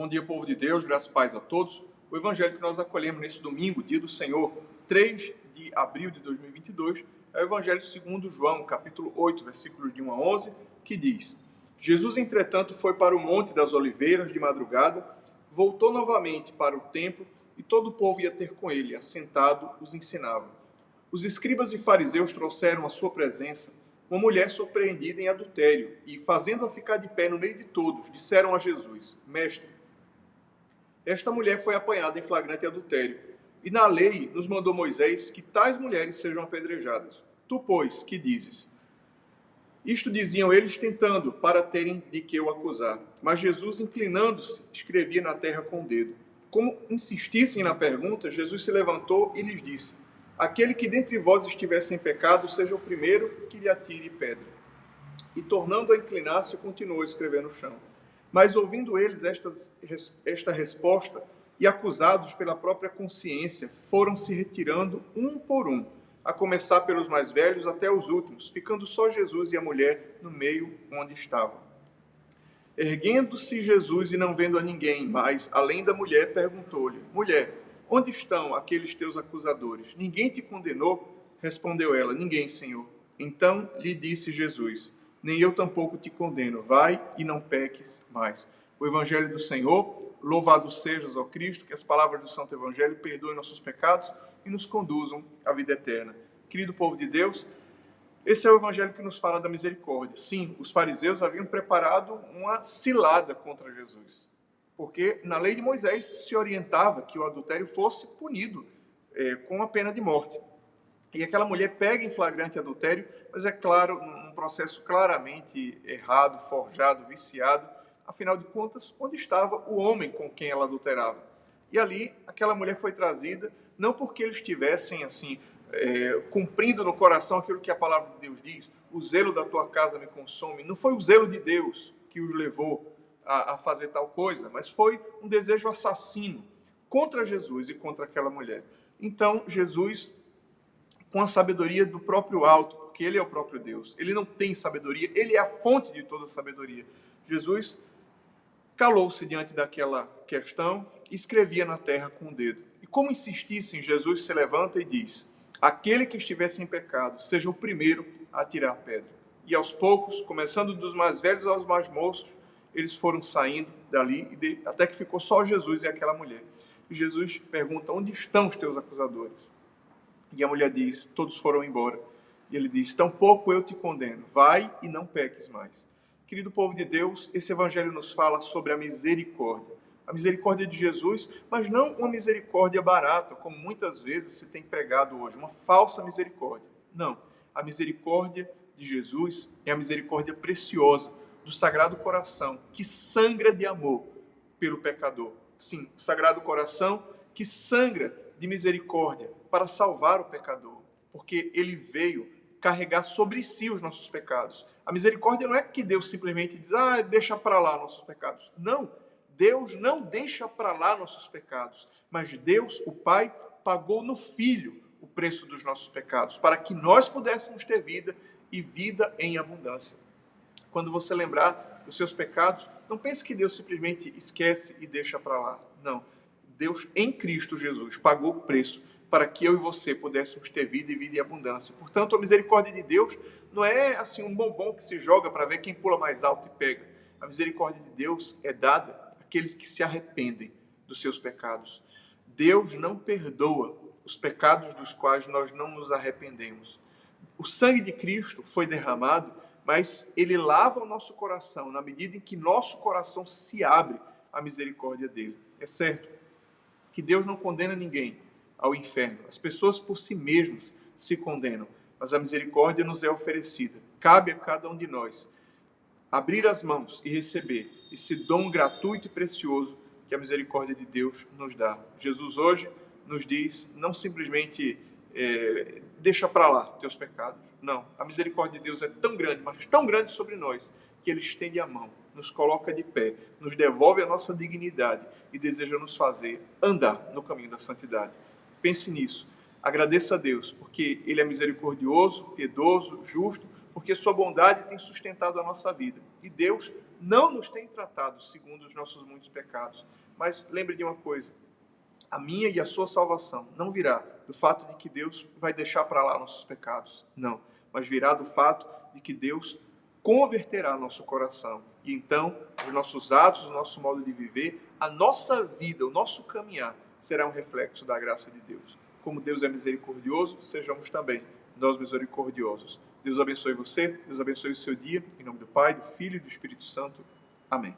Bom dia, povo de Deus, graças e paz a todos. O evangelho que nós acolhemos nesse domingo, dia do Senhor, 3 de abril de 2022, é o evangelho segundo João, capítulo 8, versículos de 1 a 11, que diz: Jesus, entretanto, foi para o Monte das Oliveiras de madrugada, voltou novamente para o templo e todo o povo ia ter com ele, assentado, os ensinava. Os escribas e fariseus trouxeram à sua presença uma mulher surpreendida em adultério e, fazendo-a ficar de pé no meio de todos, disseram a Jesus: Mestre, esta mulher foi apanhada em flagrante adultério, e na lei nos mandou Moisés que tais mulheres sejam apedrejadas. Tu, pois, que dizes? Isto diziam eles tentando, para terem de que o acusar. Mas Jesus, inclinando-se, escrevia na terra com o dedo. Como insistissem na pergunta, Jesus se levantou e lhes disse: Aquele que dentre vós estiver sem pecado, seja o primeiro que lhe atire pedra. E tornando a inclinar-se, continuou a escrever no chão. Mas ouvindo eles esta resposta, e acusados pela própria consciência, foram se retirando um por um, a começar pelos mais velhos até os últimos, ficando só Jesus e a mulher no meio onde estavam. Erguendo-se Jesus e não vendo a ninguém mais, além da mulher, perguntou-lhe: Mulher, onde estão aqueles teus acusadores? Ninguém te condenou? Respondeu ela: Ninguém, Senhor. Então lhe disse Jesus: Nem eu tampouco te condeno. Vai e não peques mais. O Evangelho do Senhor, louvado sejas, ó Cristo, que as palavras do Santo Evangelho perdoem nossos pecados e nos conduzam à vida eterna. Querido povo de Deus, esse é o Evangelho que nos fala da misericórdia. Sim, os fariseus haviam preparado uma cilada contra Jesus, porque na lei de Moisés se orientava que o adultério fosse punido com a pena de morte. E aquela mulher pega em flagrante adultério, mas é claro, num processo claramente errado, forjado, viciado. Afinal de contas, onde estava o homem com quem ela adulterava? E ali, aquela mulher foi trazida, não porque eles estivessem assim, cumprindo no coração aquilo que a palavra de Deus diz: o zelo da tua casa me consome. Não foi o zelo de Deus que os levou a fazer tal coisa, mas foi um desejo assassino contra Jesus e contra aquela mulher. Então, Jesus, com a sabedoria do próprio alto, porque ele é o próprio Deus, ele não tem sabedoria, ele é a fonte de toda a sabedoria. Jesus calou-se diante daquela questão e escrevia na terra com o dedo. E como insistissem, Jesus se levanta e diz: Aquele que estiver sem pecado, seja o primeiro a atirar a pedra. E aos poucos, começando dos mais velhos aos mais moços, eles foram saindo dali, até que ficou só Jesus e aquela mulher. E Jesus pergunta: Onde estão os teus acusadores? E a mulher diz: Todos foram embora. E ele diz: Tampouco eu te condeno. Vai e não peques mais. Querido povo de Deus, esse evangelho nos fala sobre a misericórdia. A misericórdia de Jesus, mas não uma misericórdia barata, como muitas vezes se tem pregado hoje, uma falsa misericórdia. Não. A misericórdia de Jesus é a misericórdia preciosa do Sagrado Coração, que sangra de amor pelo pecador. Sim, o Sagrado Coração que sangra de misericórdia para salvar o pecador, porque ele veio carregar sobre si os nossos pecados. A misericórdia não é que Deus simplesmente diz: deixa para lá nossos pecados. Não, Deus não deixa para lá nossos pecados, mas Deus, o Pai, pagou no Filho o preço dos nossos pecados, para que nós pudéssemos ter vida e vida em abundância. Quando você lembrar dos seus pecados, não pense que Deus simplesmente esquece e deixa para lá. Não. Deus, em Cristo Jesus, pagou o preço para que eu e você pudéssemos ter vida e vida em abundância. Portanto, a misericórdia de Deus não é assim um bombom que se joga para ver quem pula mais alto e pega. A misericórdia de Deus é dada àqueles que se arrependem dos seus pecados. Deus não perdoa os pecados dos quais nós não nos arrependemos. O sangue de Cristo foi derramado, mas ele lava o nosso coração na medida em que nosso coração se abre à misericórdia dele. É certo que Deus não condena ninguém ao inferno. As pessoas por si mesmas se condenam, mas a misericórdia nos é oferecida. Cabe a cada um de nós abrir as mãos e receber esse dom gratuito e precioso que a misericórdia de Deus nos dá. Jesus hoje nos diz, não simplesmente deixa para lá teus pecados. Não, a misericórdia de Deus é tão grande, mas tão grande sobre nós, que ele estende a mão, nos coloca de pé, nos devolve a nossa dignidade e deseja nos fazer andar no caminho da santidade. Pense nisso. Agradeça a Deus, porque ele é misericordioso, piedoso, justo, porque sua bondade tem sustentado a nossa vida. E Deus não nos tem tratado segundo os nossos muitos pecados. Mas lembre de uma coisa, a minha e a sua salvação não virá do fato de que Deus vai deixar para lá nossos pecados, não, mas virá do fato de que Deus converterá nosso coração. E então, os nossos atos, o nosso modo de viver, a nossa vida, o nosso caminhar, será um reflexo da graça de Deus. Como Deus é misericordioso, sejamos também nós misericordiosos. Deus abençoe você, Deus abençoe o seu dia, em nome do Pai, do Filho e do Espírito Santo. Amém.